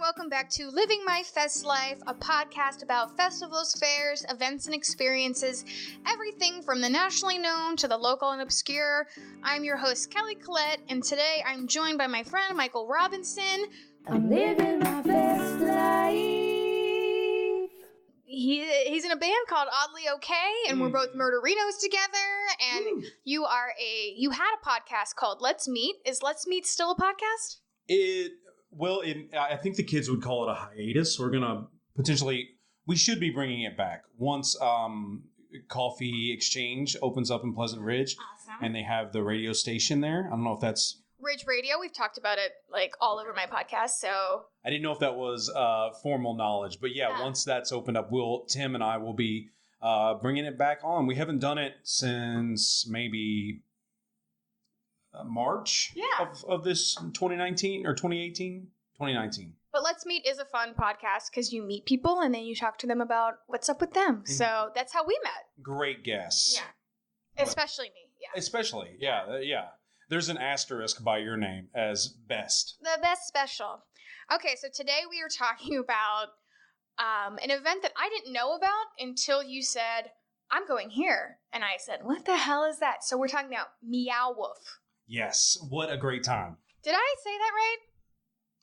welcome back to Living My Fest Life, a podcast about festivals, fairs, events, and experiences, everything from the nationally known to the local and obscure. I'm your host, Kelly Collette, and today I'm joined by my friend, Michael Robinson. I'm living my best life. He's in a band called Oddly Okay, and we're both murderinos together, and you had a podcast called Let's Meet. Is Let's Meet still a podcast? I think the kids would call it a hiatus. We're going to we should be bringing it back once Coffee Exchange opens up in Pleasant Ridge. Awesome. And they have the radio station there. I don't know if that's... Ridge Radio, we've talked about it like all over my podcast, so... I didn't know if that was formal knowledge, but yeah, once that's opened up, Tim and I will be bringing it back on. We haven't done it since maybe... March of this 2019 or 2018? 2019. But Let's Meet is a fun podcast because you meet people and then you talk to them about what's up with them. So that's how we met. Great guess. Yeah. Especially me. Yeah. Especially. Yeah. There's an asterisk by your name as best. The best special. Okay, so today we are talking about an event that I didn't know about until you said, I'm going here. And I said, what the hell is that? So we're talking about Meow Wolf. Yes, what a great time. Did I say that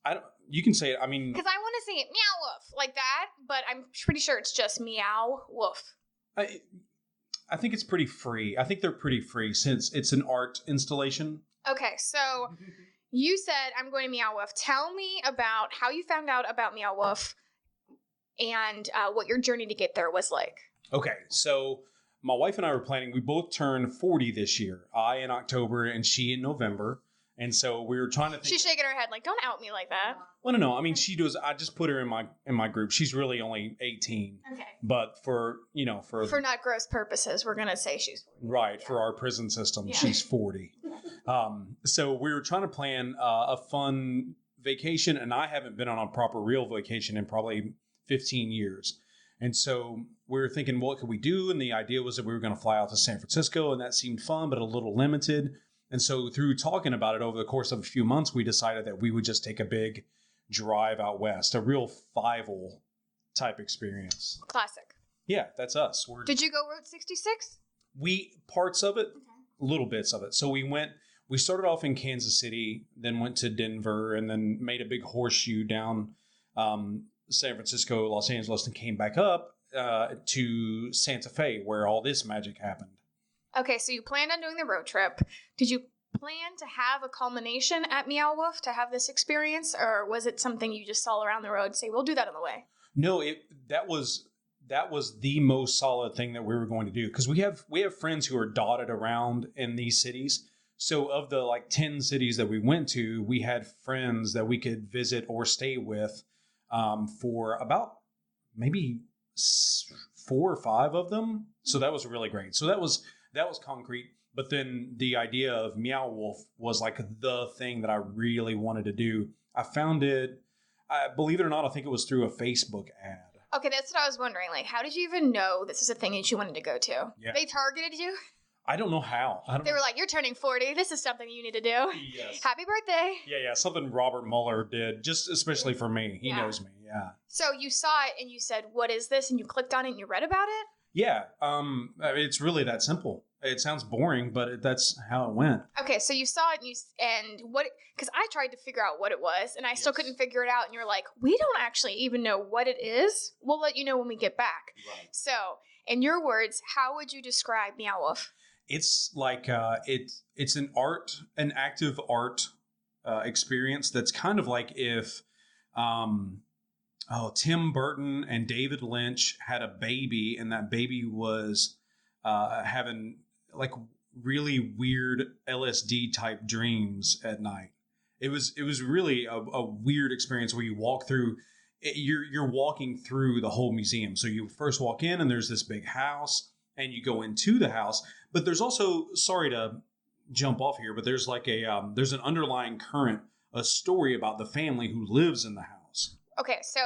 right? You can say it. I mean, because I want to say it Meow Wolf like that, but I'm pretty sure it's just Meow Wolf. I think it's pretty free. I think they're pretty free since it's an art installation. Okay, so you said I'm going to Meow Wolf. Tell me about how you found out about Meow Wolf and what your journey to get there was like. Okay, so my wife and I were planning, we both turned 40 this year. I in October and she in November. And so we were trying to think. She's shaking her head like, don't out me like that. Well, no. I mean, she does. I just put her in my group. She's really only 18. Okay. But for not gross purposes, we're going to say she's 40. Right. For our prison system, she's 40. So we were trying to plan a fun vacation. And I haven't been on a proper real vacation in probably 15 years. And so we were thinking, what could we do? And the idea was that we were going to fly out to San Francisco, and that seemed fun, but a little limited. And so through talking about it over the course of a few months, we decided that we would just take a big drive out west, a real Fievel type experience. Classic. Yeah, that's us. Did you go Route 66? Parts of it, little bits of it. So we started off in Kansas City, then went to Denver, and then made a big horseshoe down San Francisco, Los Angeles, and came back up to Santa Fe, where all this magic happened. Okay, so you planned on doing the road trip. Did you plan to have a culmination at Meow Wolf to have this experience, or was it something you just saw around the road and say, we'll do that on the way? No, that was the most solid thing that we were going to do, because we have friends who are dotted around in these cities. So of the 10 cities that we went to, we had friends that we could visit or stay with for about maybe 4 or 5 of them. So that was really great. So that was concrete. But then the idea of Meow Wolf was like the thing that I really wanted to do. I found it, believe it or not, I think it was through a Facebook ad. Okay, that's what I was wondering. Like, how did you even know this is a thing that you wanted to go to? Yeah. They targeted you? I don't know how. They were like, you're turning 40. This is something you need to do. Yes. Happy birthday. Yeah. Something Robert Mueller did, just especially for me. He knows me. Yeah. So you saw it and you said, what is this? And you clicked on it and you read about it? Yeah. It's really that simple. It sounds boring, but that's how it went. Okay. So you saw it and what, because I tried to figure out what it was and I still couldn't figure it out. And you're like, we don't actually even know what it is. We'll let you know when we get back. Right. So in your words, how would you describe Meow Wolf? It's like it's an active art experience that's kind of like if Tim Burton and David Lynch had a baby, and that baby was having like really weird LSD type dreams at night. It was really a weird experience where you walk through. You're walking through the whole museum. So you first walk in, and there's this big house. And you go into the house, but there's also, sorry to jump off here, but there's like there's an underlying current, a story about the family who lives in the house. Okay, so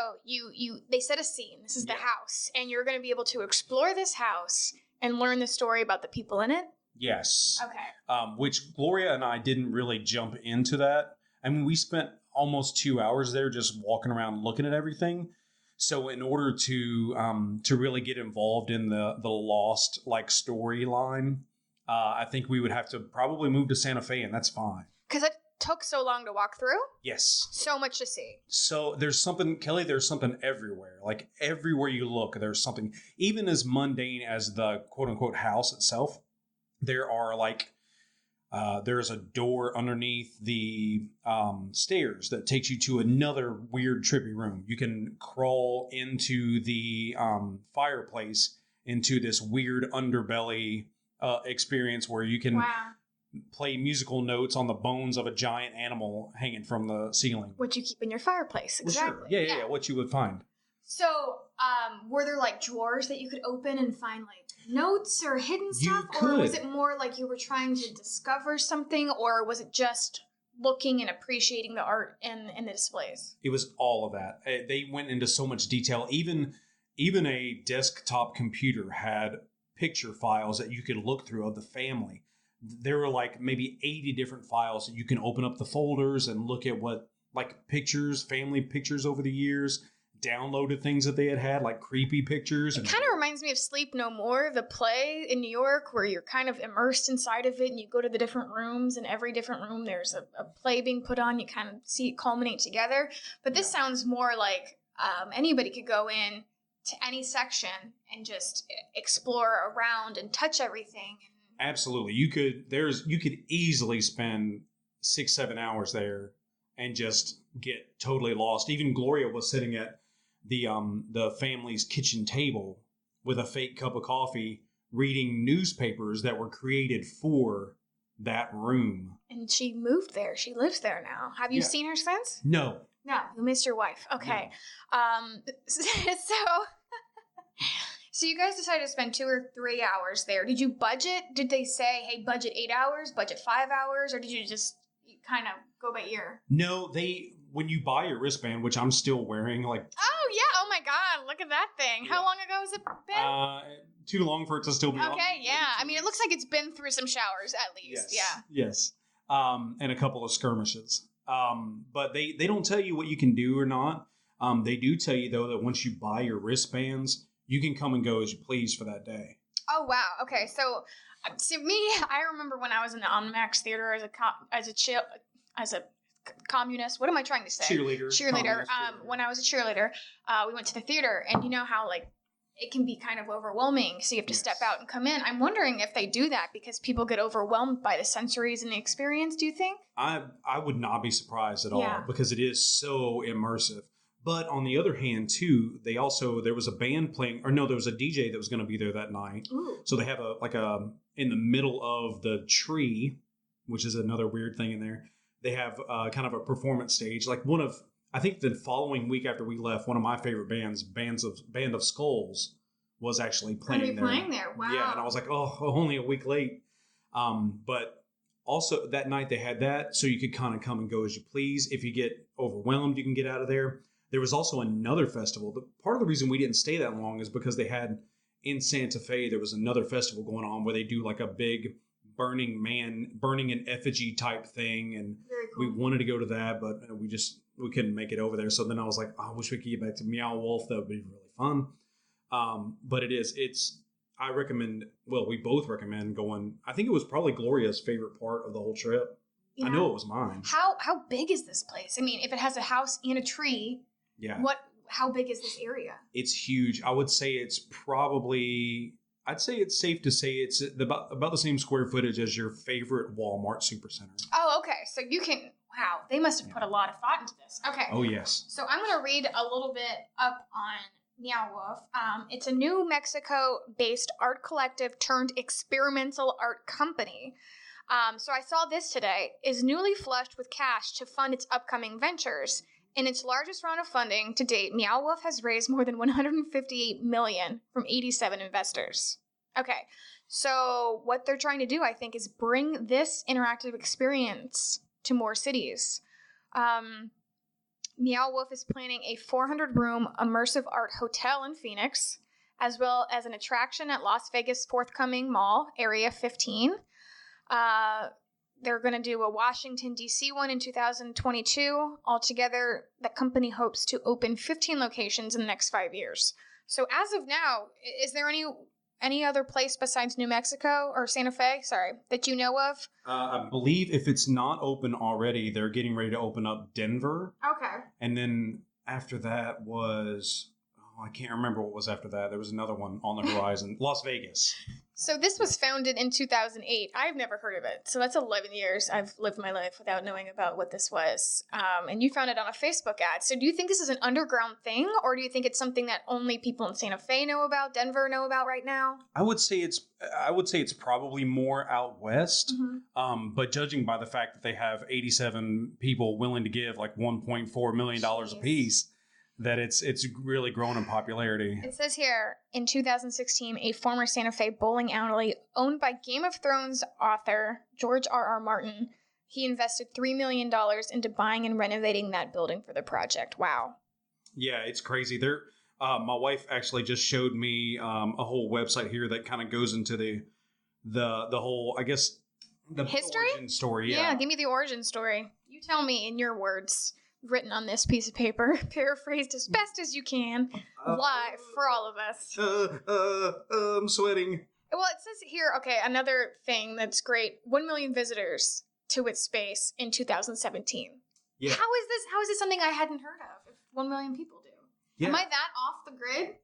they set a scene. This is the house, and you're going to be able to explore this house and learn the story about the people in it? Yes. Okay. Which Gloria and I didn't really jump into that. I mean, we spent almost 2 hours there just walking around looking at everything. So in order to really get involved in the Lost like storyline, I think we would have to probably move to Santa Fe, and that's fine. Because it took so long to walk through? Yes. So much to see. So there's something, Kelly, there's something everywhere. Like everywhere you look, there's something. Even as mundane as the quote-unquote house itself, there are like, there's a door underneath the stairs that takes you to another weird, trippy room. You can crawl into the fireplace, into this weird underbelly experience where you can play musical notes on the bones of a giant animal hanging from the ceiling. What you keep in your fireplace, exactly. Well, sure. Yeah, what you would find. So, were there like drawers that you could open and find like notes or hidden stuff? Or was it more like you were trying to discover something, or was it just looking and appreciating the art in the displays? It was all of that. They went into so much detail. Even a desktop computer had picture files that you could look through of the family. There were like maybe 80 different files that you can open up the folders and look at what like pictures, family pictures over the years, downloaded things that they had like creepy pictures. It kind of reminds me of Sleep No More, the play in New York, where you're kind of immersed inside of it and you go to the different rooms, and every different room there's a play being put on. You kind of see it culminate together. But this sounds more like anybody could go in to any section and just explore around and touch everything. Absolutely. You could easily spend 6-7 hours there and just get totally lost. Even Gloria was sitting at the family's kitchen table with a fake cup of coffee, reading newspapers that were created for that room. And she moved there. She lives there now. Have you seen her since? No. No, you missed your wife. Okay. No. So you guys decided to spend 2 or 3 hours there. Did you budget? Did they say, hey, budget 8 hours, budget 5 hours? Or did you just kind of go by ear? No, when you buy your wristband, which I'm still wearing, like... Oh, yeah. Oh, my God. Look at that thing. How long ago has it been? Too long for it to still be on. Okay, yeah. I mean, it looks like it's been through some showers, at least. Yes. And a couple of skirmishes. But they don't tell you what you can do or not. They do tell you, though, that once you buy your wristbands, you can come and go as you please for that day. Oh, wow. Okay, so me, I remember when I was in the IMAX theater as a communist. What am I trying to say? Cheerleader. When I was a cheerleader, we went to the theater, and you know how like it can be kind of overwhelming, so you have to step out and come in. I'm wondering if they do that because people get overwhelmed by the sensories and the experience. Do you think? I would not be surprised at all because it is so immersive. But on the other hand, too, there was a band playing, or no, there was a DJ that was going to be there that night. Ooh. So they have in the middle of the tree, which is another weird thing in there, they have kind of a performance stage. Like I think the following week after we left, one of my favorite Band of Skulls was actually playing there. Playing there, wow. Yeah, and I was like, oh, only a week late. But also that night they had that, so you could kind of come and go as you please. If you get overwhelmed, you can get out of there. There was also another festival. Part of the reason we didn't stay that long is because they had in Santa Fe, there was another festival going on where they do like a big burning an effigy type thing. And we wanted to go to that, but we couldn't make it over there. So then I was like, I wish we could get back to Meow Wolf. That would be really fun. But I recommend, we both recommend going. I think it was probably Gloria's favorite part of the whole trip. Yeah. I know it was mine. How big is this place? I mean, if it has a house and a tree, how big is this area? It's huge. I would say it's safe to say it's about the same square footage as your favorite Walmart Supercenter. Oh, okay. So they must have put a lot of thought into this. Okay. Oh, yes. So I'm going to read a little bit up on Meow Wolf. It's a New Mexico-based art collective turned experimental art company. So I saw this today, is newly flushed with cash to fund its upcoming ventures. In its largest round of funding to date, Meow Wolf has raised more than $158 million from 87 investors. Okay, so what they're trying to do, I think, is bring this interactive experience to more cities. Meow Wolf is planning a 400-room immersive art hotel in Phoenix, as well as an attraction at Las Vegas' forthcoming mall, Area 15. They're going to do a Washington, D.C. one in 2022. Altogether, the company hopes to open 15 locations in the next 5 years. So as of now, is there any other place besides New Mexico or Santa Fe, that you know of? I believe if it's not open already, they're getting ready to open up Denver. Okay. And then after that was, I can't remember what was after that. There was another one on the horizon. Las Vegas. So this was founded in 2008. I've never heard of it. So that's 11 years I've lived my life without knowing about what this was. And you found it on a Facebook ad. So do you think this is an underground thing, or do you think it's something that only people in Santa Fe know about, Denver know about right now? I would say it's probably more out west. Mm-hmm. But judging by the fact that they have 87 people willing to give like $1.4 million a piece, that it's really grown in popularity. It says here, in 2016, a former Santa Fe bowling alley owned by Game of Thrones author George R.R. Martin, he invested $3 million into buying and renovating that building for the project. Wow. Yeah, it's crazy. My wife actually just showed me a whole website here that kind of goes into the whole, I guess, the history? Origin story. Yeah, give me the origin story. You tell me in your words. Written on this piece of paper, paraphrased as best as you can, live for all of us. I'm sweating. Well, it says here, okay, another thing that's great, 1 million visitors to its space in 2017. Yeah. How is this something I hadn't heard of, if 1 million people do? Yeah. Am I that off the grid?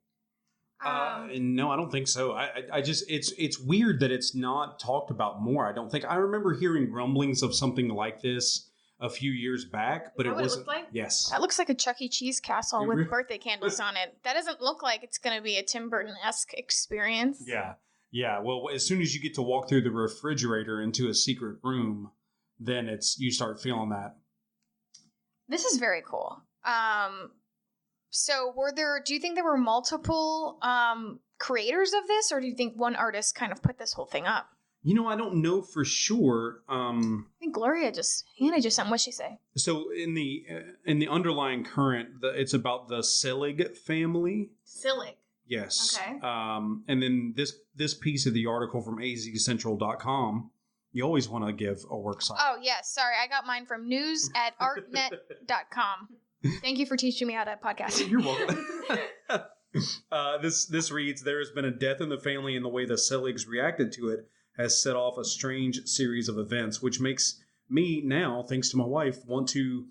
No, I don't think so. I just, it's weird that it's not talked about more. I don't think, I remember hearing rumblings of something like this a few years back, but it wasn't. It looked like? Yes. That looks like a Chuck E. Cheese castle with birthday candles on it. That doesn't look like it's going to be a Tim Burton-esque experience. Yeah. Yeah. Well, as soon as you get to walk through the refrigerator into a secret room, then you start feeling that. This is very cool. So do you think there were multiple creators of this, or do you think one artist kind of put this whole thing up? I don't know for sure. I think Hannah just sent. What'd she say? So in the underlying current, it's about the Selig family. Selig. Yes. Okay. And then this piece of the article from azcentral.com, you always want to give a work site. Oh yes, sorry, I got mine from news@artnet.com. Thank you for teaching me how to podcast. You're welcome. This reads: there has been a death in the family, and the way the Seligs reacted to it has set off a strange series of events, which makes me now, thanks to my wife, want to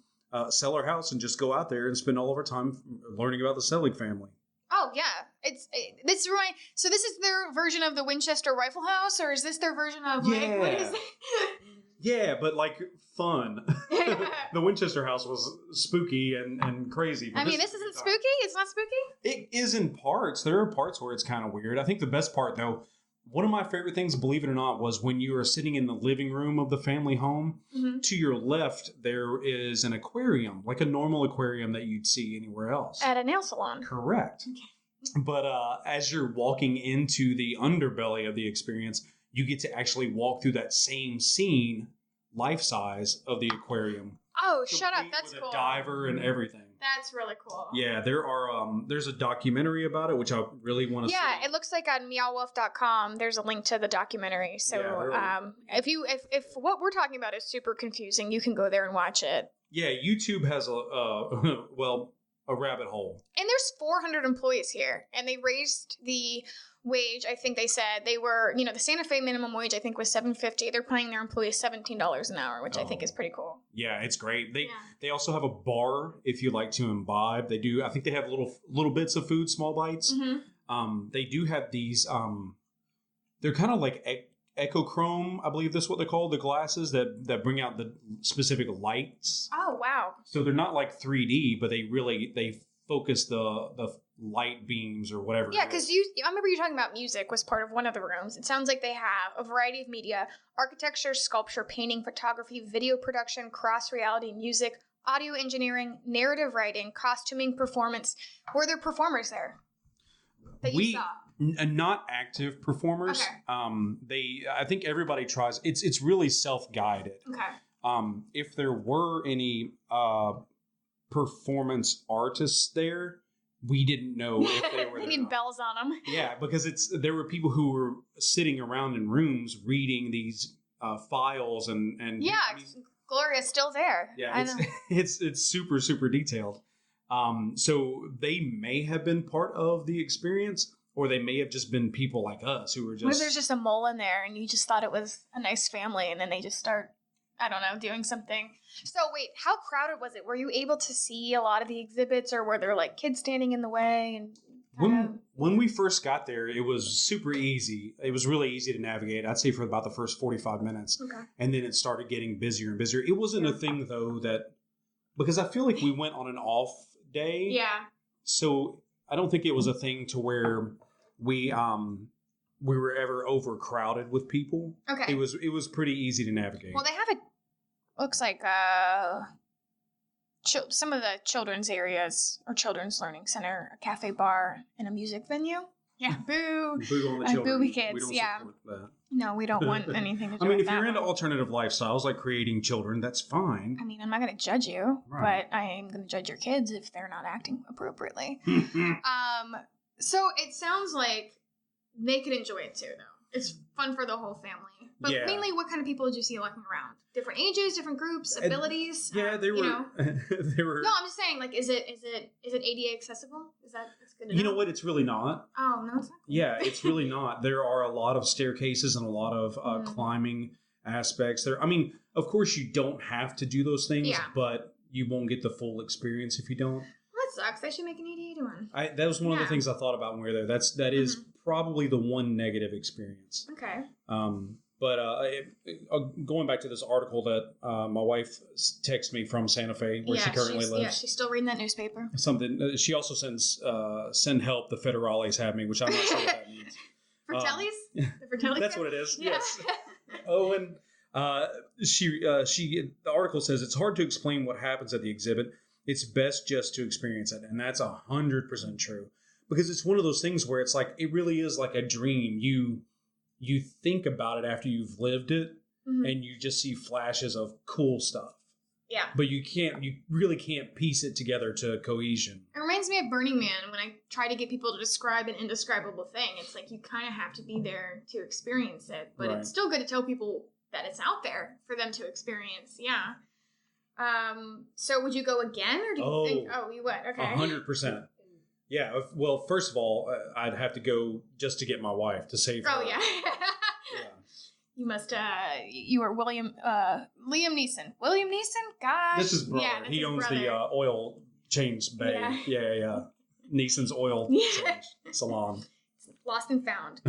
sell our house and just go out there and spend all of our time learning about the Selig family. Oh yeah, this right. So this is their version of the Winchester Rifle House, or is this their version of what is it? Yeah, but like fun. The Winchester House was spooky and crazy. I mean, this isn't spooky. It's not spooky. It is in parts. There are parts where it's kind of weird. I think the best part, though, one of my favorite things, believe it or not, was when you were sitting in the living room of the family home. Mm-hmm. To your left, there is an aquarium, like a normal aquarium that you'd see anywhere else. At a nail salon. Correct. Okay. But as you're walking into the underbelly of the experience, you get to actually walk through that same scene, life size, of the aquarium. Oh, shut up. That's with cool. A diver and everything. That's really cool. Yeah, there's a documentary about it, which I really want to see. Yeah, it looks like on meowwolf.com, there's a link to the documentary. So if what we're talking about is super confusing, you can go there and watch it. Yeah, YouTube has a rabbit hole. And there's 400 employees here, and they raised the wage. I think they said they were, the Santa Fe minimum wage, I think, was $7.50. They're paying their employees $17 an hour, which I think is pretty cool. Yeah, it's great. They also have a bar if you like to imbibe. They do. I think they have little bits of food, small bites. Mm-hmm. They do have these. They're kind of like echochrome, I believe that's what they're called. The glasses that bring out the specific lights. Oh wow! So they're not like 3D, but they focus the light beams or whatever. Yeah, because I remember you talking about music was part of one of the rooms. It sounds like they have a variety of media: architecture, sculpture, painting, photography, video production, cross-reality, music, audio engineering, narrative writing, costuming, performance. Were there performers there that you saw? Not active performers. Okay. I think everybody tries. It's really self-guided. Okay. If there were any performance artists there, we didn't know if they were. They need bells on them. Yeah, because there were people who were sitting around in rooms reading these files and yeah, Gloria's still there. Yeah, it's super, super detailed. So they may have been part of the experience, or they may have just been people like us who were just... What if there's just a mole in there and you just thought it was a nice family and then they just start, I don't know, doing something. So wait, how crowded was it? Were you able to see a lot of the exhibits, or were there like kids standing in the way? And when we first got there, it was super easy. It was really easy to navigate. I'd say for about the first 45 minutes. Okay. And then it started getting busier and busier. It wasn't a thing though because I feel like we went on an off day. Yeah. So I don't think it was a thing to where we were ever overcrowded with people. Okay. It was pretty easy to navigate. Well, they have looks like some of the children's areas, or children's learning center, a cafe bar, and a music venue. Yeah, boo. Boo on the children. Boo kids, we don't support that. No, we don't want anything to do I mean, with if you're into alternative lifestyles like creating children, that's fine. I mean, I'm not going to judge you, right. But I am going to judge your kids if they're not acting appropriately. So it sounds like they could enjoy it too, though. It's fun for the whole family. But mainly, what kind of people did you see walking around? Different ages, different groups, abilities? Yeah, they were. They were. No, I'm just saying, like, is it ADA accessible? That's good to know? You know what? It's really not. Oh, no, it's not. Yeah, it's really not. There are a lot of staircases and a lot of climbing aspects there. I mean, of course, you don't have to do those things, but you won't get the full experience if you don't. That sucks. They should make an ADA one. That was one of the things I thought about when we were there. That is probably the one negative experience. Okay. But going back to this article that my wife texted me from Santa Fe, where she currently lives. Yeah, she's still reading that newspaper. Something. She also sends send help. The federales have me, which I'm not sure what that means. Fratellis? The Fratelli? That's what it is. Yeah. Yes. Oh, and the article says it's hard to explain what happens at the exhibit. It's best just to experience it, and that's 100% true, because it's one of those things where it's like it really is like a dream. You think about it after you've lived it, and you just see flashes of cool stuff. Yeah. But you really can't piece it together to cohesion. It reminds me of Burning Man when I try to get people to describe an indescribable thing. It's like you kind of have to be there to experience it, but it's still good to tell people that it's out there for them to experience. Yeah. So would you go again, or do you think, you would? Okay. 100%. Yeah. Well, first of all, I'd have to go just to get my wife to save her. Oh, yeah. You must, you were Liam Neeson. William Neeson? Gosh. This is brother. Yeah, he owns the oil change bay. Yeah. Neeson's oil change salon. Lost and found.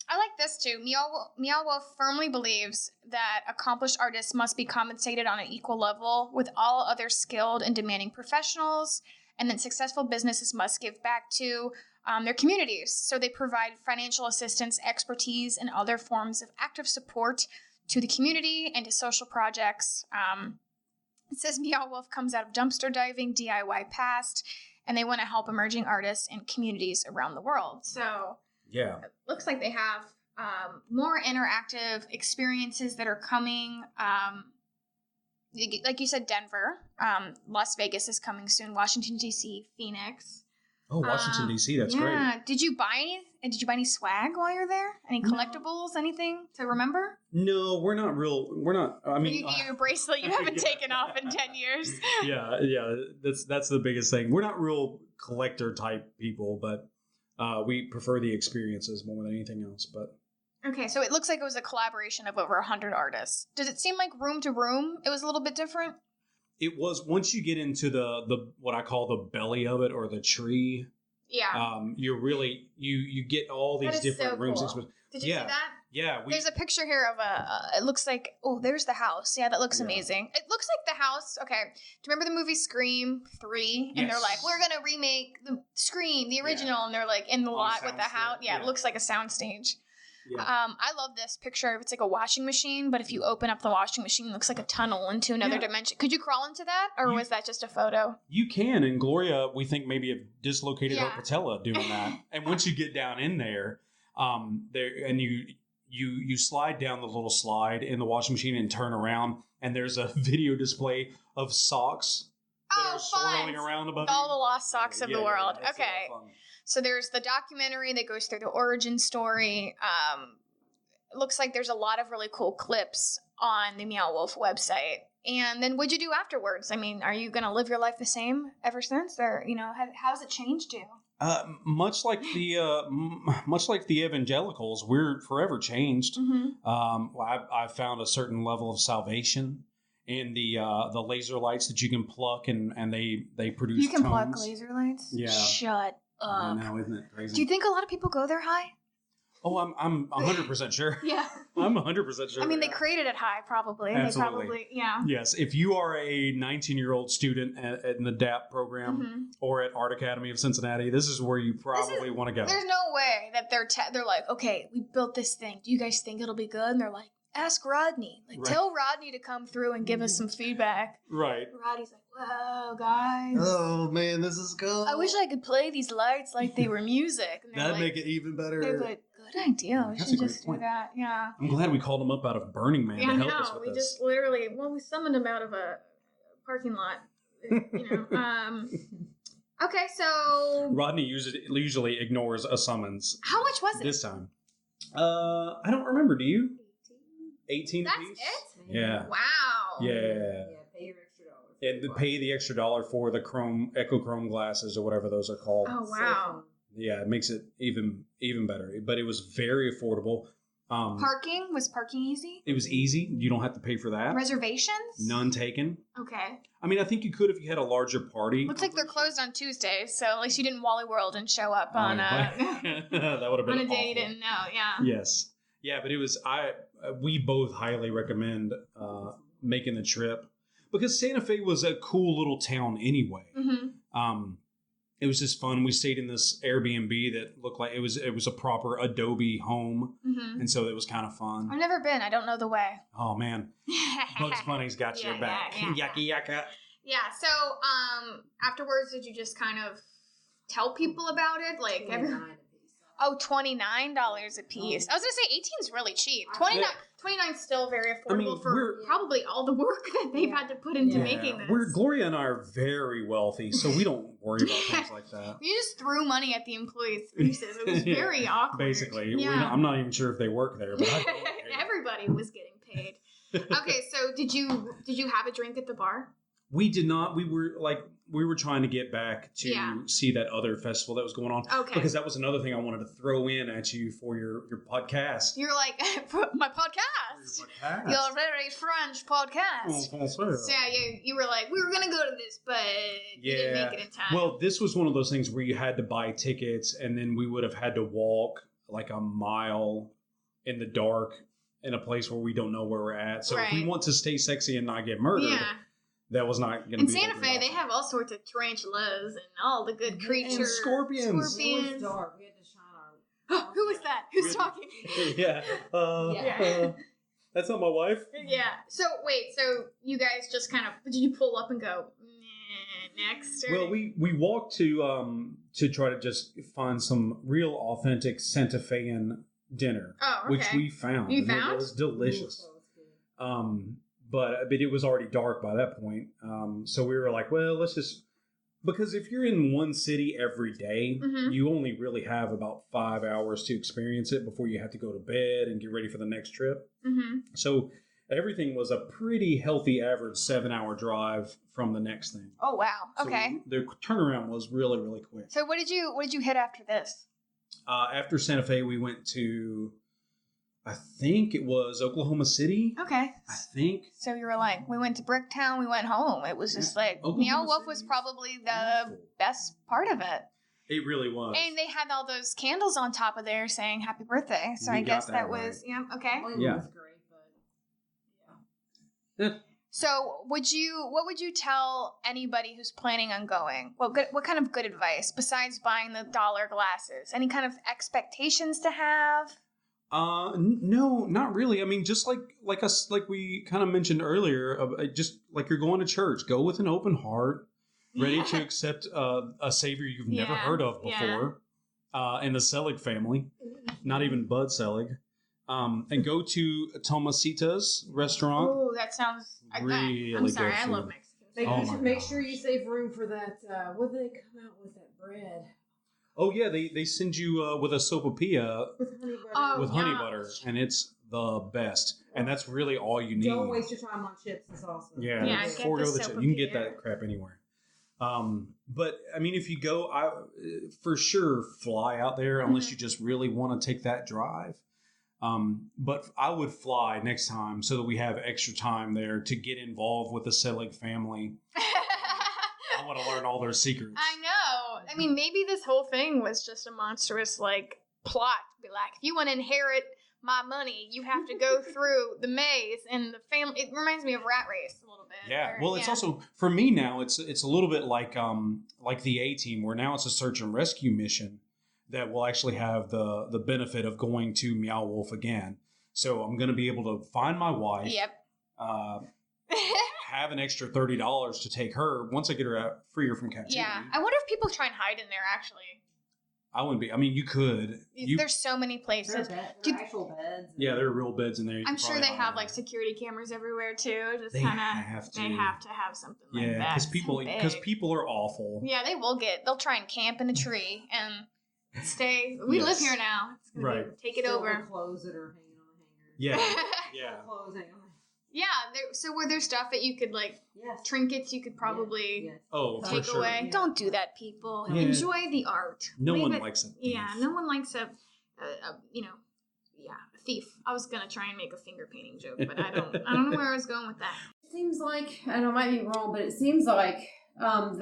I like this too. Meow Wolf firmly believes that accomplished artists must be compensated on an equal level with all other skilled and demanding professionals, and that successful businesses must give back to their communities. So they provide financial assistance, expertise, and other forms of active support to the community and to social projects. It says Meow Wolf comes out of dumpster diving, DIY past, and they want to help emerging artists and communities around the world. So it looks like they have more interactive experiences that are coming. Like you said, Denver, Las Vegas is coming soon, Washington, D.C., Phoenix. Oh, Washington, D.C., that's great. Yeah. Did you buy any swag while you're there? Any collectibles, anything to remember? No, we're not, I mean... Your bracelet you haven't taken off in 10 years. Yeah, that's the biggest thing. We're not real collector type people, but we prefer the experiences more than anything else, but... Okay, so it looks like it was a collaboration of over 100 artists. Does it seem like room to room it was a little bit different? It was, once you get into the what I call the belly of it, or the tree. Yeah. You're really you get all these different rooms. Cool. Did you see that? Yeah. There's a picture here of it looks like, there's the house. Yeah, that looks amazing. It looks like the house. Okay. Do you remember the movie Scream 3? And they're like, we're going to remake the Scream, the original. And they're like in the lot with the house. Yeah, it looks like a soundstage. Yeah. I love this picture. It's like a washing machine, but if you open up the washing machine, it looks like a tunnel into another dimension. Could you crawl into that, or was that just a photo? You can, and Gloria, we think maybe have dislocated her patella doing that. And once you get down in there, and you slide down the little slide in the washing machine and turn around, and there's a video display of socks that are swirling around above all the lost socks of the world. Okay. So there's the documentary that goes through the origin story. it looks like there's a lot of really cool clips on the Meow Wolf website. And then what'd you do afterwards? I mean, are you going to live your life the same ever since? Or, how's it changed you? Much like the evangelicals, we're forever changed. I found a certain level of salvation in the laser lights that you can pluck, and they produce. You can tones. pluck laser lights? Yeah. Shut up. I know, isn't it crazy? Do you think a lot of people go there high? Oh, I'm 100% sure. Yeah. I'm 100% sure. I mean, they created it high, probably. Absolutely. They probably, yeah. Yes. If you are a 19-year-old student in the DAP program or at Art Academy of Cincinnati, this is where you probably want to go. There's no way that they're like, okay, we built this thing. Do you guys think it'll be good? And they're like, ask Rodney. Like, tell Rodney to come through and give us some feedback. Right. Rodney's like, whoa, guys. Oh, man, this is cool. I wish I could play these lights like they were music. And That'd make it even better. They're like, good idea. We should just do that. Yeah. I'm glad we called him up out of Burning Man to help us with we this. just literally, we summoned him out of a parking lot. Okay, so Rodney usually ignores a summons. how much was it? This time? I don't remember. Do you? 18 That's apiece? it? Yeah. Wow. Yeah. Pay your extra $1. And pay the extra $1 for the Echochrome glasses or whatever those are called. Oh wow. Yeah, it makes it even better. But it was very affordable. Was parking easy? It was easy. You don't have to pay for that. Reservations? None taken. Okay. I mean, I think you could if you had a larger party. Looks like they're closed on Tuesdays, so at least you didn't Wally World and show up on that would have been on a day awful. you didn't know. Yeah. Yes. Yeah, but it was we both highly recommend making the trip because Santa Fe was a cool little town anyway. It was just fun. We stayed in this Airbnb that looked like it was a proper Adobe home, and so it was kind of fun. I've never been. I don't know the way. Oh man, Bugs Bunny's got your back. Yucky yucka. Yeah. So afterwards, did you just kind of tell people about it? Like $29 a piece. I was gonna say 18's really cheap. 29's still very affordable for probably all the work that they've had to put into making this. Gloria and I are very wealthy, so we don't worry about things like that. You just threw money at the employees' faces. It was very awkward. Basically, I'm not even sure if they work there, but everybody was getting paid. Okay, so did you have a drink at the bar? We did not. We were trying to get back to see that other festival that was going on. Okay. Because that was another thing I wanted to throw in at you for your podcast. You're like, my podcast. Your very French podcast. So yeah, you were like, we were going to go to this, but you didn't make it in time. Well, this was one of those things where you had to buy tickets, and then we would have had to walk like a mile in the dark in a place where we don't know where we're at. So if we want to stay sexy and not get murdered... That was not going to be... In Santa Fe, they have all sorts of tarantulas and all the good creatures. And scorpions. It was dark. We had to shine our... Who was that? Who's talking? That's not my wife. Yeah. So, wait. So, you guys just kind of... Did you pull up and go, next? Or? Well, we walked to try to just find some real authentic Santa Fean dinner. Oh, okay. Which we found. You found? It was delicious. But it was already dark by that point. So we were like, well, let's just... Because if you're in one city every day, you only really have about 5 hours to experience it before you have to go to bed and get ready for the next trip. So everything was a pretty healthy average 7-hour drive from the next thing. Oh, wow. Okay. So the turnaround was really, really quick. So what did you hit after this? After Santa Fe, we went to... I think it was Oklahoma City. Okay. I think. So you were like, we went to Bricktown, we went home. It was just like, Meow Wolf was probably the best part of it. It really was. And they had all those candles on top of there saying happy birthday. So I guess that was, okay. Yeah. Was great, but yeah. So what would you tell anybody who's planning on going? What kind of good advice besides buying the $1 glasses? Any kind of expectations to have? No, not really. I mean, just like we kind of mentioned earlier, just like you're going to church, go with an open heart, ready to accept a savior you've never heard of before, in the Selig family, not even Bud Selig, and go to Tomasita's restaurant. Oh, that sounds really I'm sorry, good I food. love Mexican. Make sure you save room for that. What do they come out with that bread? Oh yeah, they send you with a sopapilla With honey butter. with honey butter, and it's the best. And that's really all you need. Don't waste your time on chips and salsa. Yeah, Yeah, get forego the the soap chip. of You can the get air. that crap anywhere. But I mean, if you go, for sure fly out there unless you just really want to take that drive. But I would fly next time so that we have extra time there to get involved with the Selig family. I want to learn all their secrets. I know. I mean, maybe this whole thing was just a monstrous, like, plot. Be like, if you want to inherit my money, you have to go through the maze and the family. It reminds me of Rat Race a little bit. Yeah. Or- Well, it's also, for me now, it's a little bit like the A-Team, where now it's a search and rescue mission that will actually have the benefit of going to Meow Wolf again. So I'm going to be able to find my wife. Yep. Have an extra $30 to take her once I get her out, free her from captivity. Yeah. I wonder if people try and hide in there, actually. I wouldn't be. I mean, you could. There's so many places. There Do- are actual beds. Yeah, there are real beds in there. You I'm could sure probably they hide have in like there. security cameras everywhere too. Just They kind have of. to. They have to have something like Yeah, that. because people are awful. Yeah, they will get. They'll try and camp in a tree and stay. We live Yes. here now. It's gonna Right. take it Still over. the clothes that are hanging on the hangers. Yeah, yeah. Clothes hanging on the Yeah. So were there stuff that you could like Yes. trinkets you could probably Yes. Oh, for take sure. away? Yeah. Don't do that, people. Yeah. Enjoy the art. No Leave one it- likes it. Yeah, no one likes a thief. I was gonna try and make a finger painting joke, but I don't know where I was going with that. It seems like, and I might be wrong, but it seems like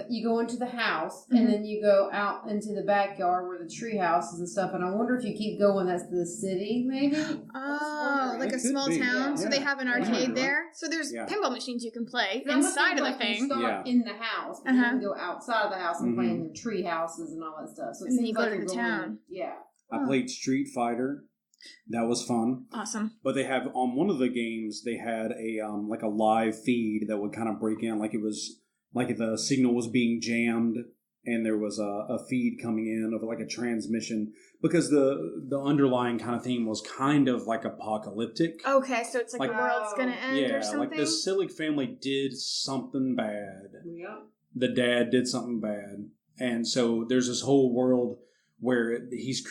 you go into the house Mhm. and then you go out into the backyard where the tree houses and stuff. And I wonder if you keep going, that's the city, maybe. Oh, like It a could small be. town. Yeah. So they have an Yeah. arcade Yeah. there. So there's Yeah. pinball machines you can play It almost inside of seems the like you thing. start Yeah. in the house, but Uh-huh. then you go outside of the house and play Mhm. in your tree houses and all that stuff. So it And then seems you go like to you're the going, town. Yeah. I played Street Fighter. That was fun. Awesome. But they have on one of the games they had a like a live feed that would kind of break in, like it was like the signal was being jammed and there was a feed coming in of like a transmission, because the underlying kind of theme was kind of like apocalyptic. Okay, so it's like the Like- world's gonna end or Yeah, something. like the Selig family did something bad. Yeah. The dad did something bad, and so there's this whole world where he's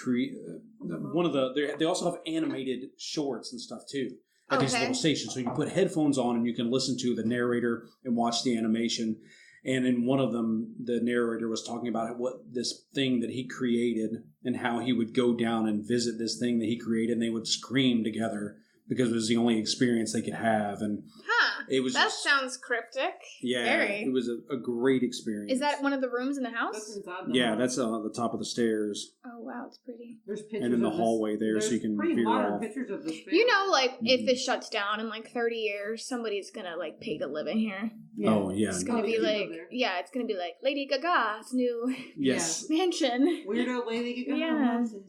one of they also have animated shorts and stuff too at these Okay. little stations. So you put headphones on and you can listen to the narrator and watch the animation. And in one of them, the narrator was talking about what this thing that he created and how he would go down and visit this thing that he created, and they would scream together because it was the only experience they could have. And Huh. it was That just, sounds cryptic. yeah, very. it was a great experience. Is that one of the rooms in the That's house? inside the Yeah, house. that's on the top of the stairs Oh wow, it's pretty. There's pictures and in the of this- hallway there, so there's you can pretty veer modern off. pictures of this. You know, like if Mhm. this shuts down in like 30 years, somebody's gonna like pay to live in here. Oh yeah, It's gonna be people like, there. yeah, it's gonna be like Lady Gaga's new yes. mansion. Weirdo lady Gaga. Yeah. loves it.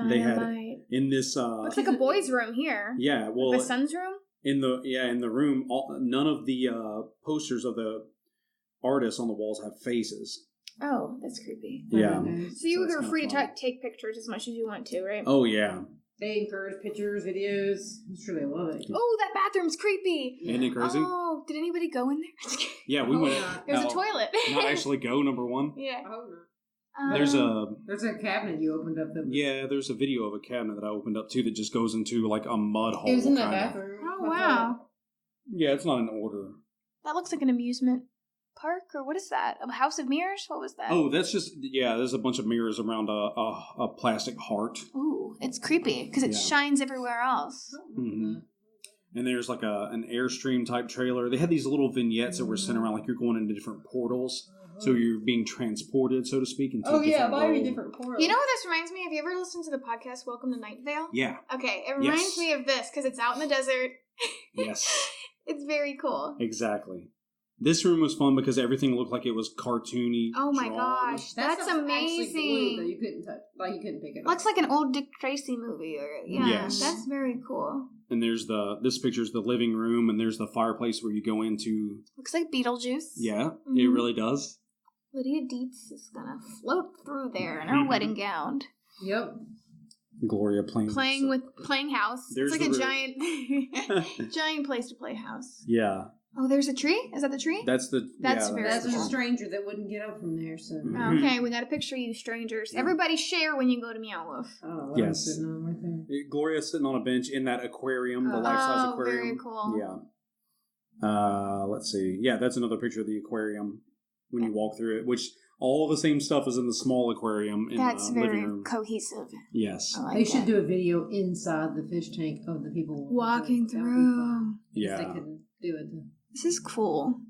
They had- Dynamite. In this, Looks like a boys' room here. yeah, well, The son's room. in the room, none of the posters of the artists on the walls have faces. Oh, that's creepy. Yeah. So you So it's are kinda free to fun. take pictures as much as you want to, right? Oh yeah, They encourage pictures, videos. I'm sure they love it. Oh, that bathroom's creepy. isn't it crazy? Oh, did anybody go in there? Yeah, we Oh, went. yeah. There's a out- toilet. Not actually go number one. Yeah. Oh, no. There's There's a cabinet you opened up. That was, there's a video of a cabinet that I opened up too that just goes into like a mud hole. It was in the kinda. bathroom. Oh, I wow. thought- Yeah, it's not in order. That looks like an amusement park, or what is that? A house of mirrors? What was that? Oh, that's just there's a bunch of mirrors around a plastic heart. Ooh, it's creepy because it Yeah. shines everywhere else. Mhm. And there's like an Airstream type trailer. They had these little vignettes that were sent around, like you're going into different portals, so you're being transported, so to speak, into Oh a yeah, different buy me world. different portals. You know what this reminds me of? Have you ever listened to the podcast Welcome to Night Vale? Yeah. Okay, it reminds Yes. me of this because it's out in the desert. Yes. It's very cool. Exactly. This room was fun because everything looked like it was cartoony. Oh my drawn. gosh, that's stuff's actually amazing. glue that you couldn't touch. Like you couldn't pick it up. Looks like an old Dick Tracy movie, or yeah, Yes. that's very cool. And there's this picture's the living room, and there's the fireplace where you go into. Looks like Beetlejuice. Yeah, it Mhm. really does. Lydia Dietz is gonna float through there in her wedding gown, Yep. Gloria playing playing house. There's It's like a the giant, giant place to play house. Yeah. Oh, there's a tree? Is that the tree? That's very That's cool. a stranger that wouldn't get up from there. So Okay, we got a picture of you, strangers. Everybody share when you go to Meow Wolf. I don't know what I'm sitting on right there. Gloria's sitting on a bench in that aquarium, the life-size aquarium. Very cool. Yeah. Let's see. Yeah, that's another picture of the aquarium when you walk through it, which all the same stuff is in the small aquarium in That's the very living room. cohesive. Yes. They should do a video inside the fish tank of the people walking through. Yeah. They couldn't do it. This is cool.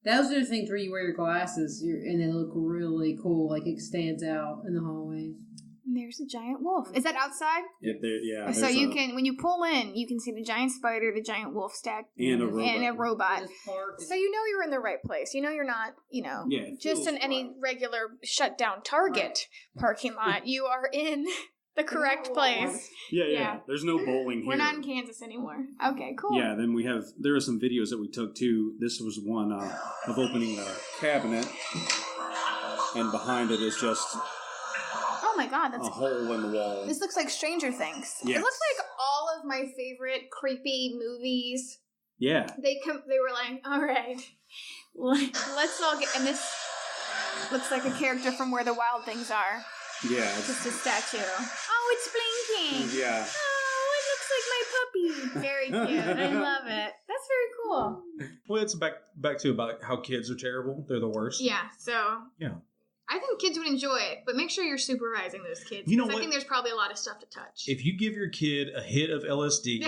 Those are the things where you wear your glasses and they look really cool. Like it stands out in the hallways. And there's a giant wolf. Is that outside? Yeah. So you can, when you pull in, you can see the giant spider, the giant wolf stack, and a robot. So you know you're in the right place. You know you're not, just in any regular shut down Target parking lot. You are in the correct place. Yeah. There's no bowling here. We're not in Kansas anymore. Okay, cool. Yeah, then there are some videos that we took too. This was one of opening a cabinet, and behind it is just oh my god, that's a hole in the wall. This looks like Stranger Things. Yes. It looks like all of my favorite creepy movies. Yeah. They were like, all right, let's all get, and this looks like a character from Where the Wild Things Are. Yeah. Just a statue. Oh, it's blinking. Yeah. Oh, it looks like my puppy. Very cute. I love it. That's very cool. Well, it's back to about how kids are terrible. They're the worst. Yeah, so. Yeah. I think kids would enjoy it, but make sure you're supervising those kids. You know what? I think there's probably a lot of stuff to touch. If you give your kid a hit of LSD,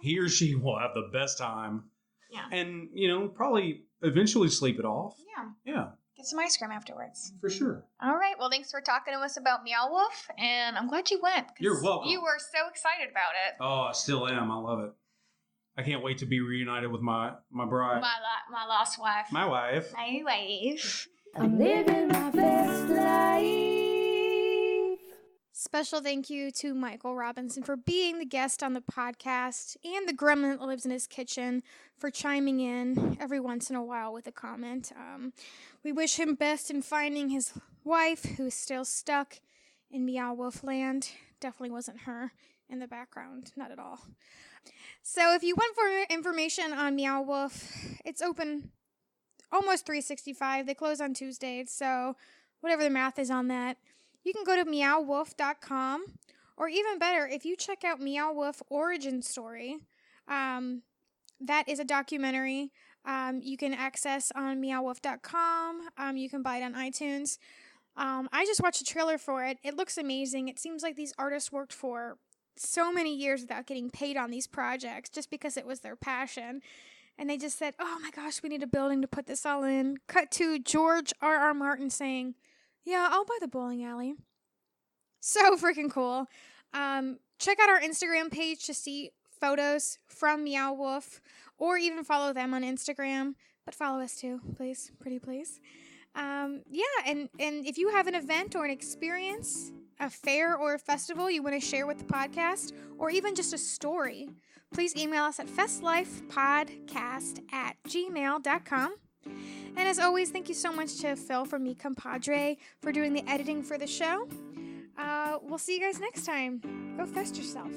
he or she will have the best time. Yeah. And, probably eventually sleep it off. Yeah. Get some ice cream afterwards. For sure. All right. Well, thanks for talking to us about Meow Wolf, and I'm glad you went. You're welcome. You were so excited about it. Oh, I still am. I love it. I can't wait to be reunited with my bride. My lost wife. My wife. My wife. I'm living my best life. Special thank you to Michael Robinson for being the guest on the podcast, and the gremlin that lives in his kitchen for chiming in every once in a while with a comment. We wish him best in finding his wife, who is still stuck in Meow Wolf land. Definitely wasn't her in the background, not at all. So if you want more information on Meow Wolf, it's open almost 365. They close on Tuesdays, so whatever the math is on that. You can go to meowwolf.com, or even better, if you check out Meow Wolf Origin Story, that is a documentary you can access on meowwolf.com. You can buy it on iTunes. I just watched a trailer for it. It looks amazing. It seems like these artists worked for so many years without getting paid on these projects just because it was their passion. And they just said, oh my gosh, we need a building to put this all in. Cut to George R.R. Martin saying, yeah, I'll buy the bowling alley. So freaking cool. Check out our Instagram page to see photos from Meow Wolf, or even follow them on Instagram. But follow us too, please. Pretty please. And if you have an event or an experience, a fair or a festival you want to share with the podcast, or even just a story, please email us at festlifepodcast@gmail.com. And as always, thank you so much to Phil from Mi Compadre for doing the editing for the show. We'll see you guys next time. Go fest yourself.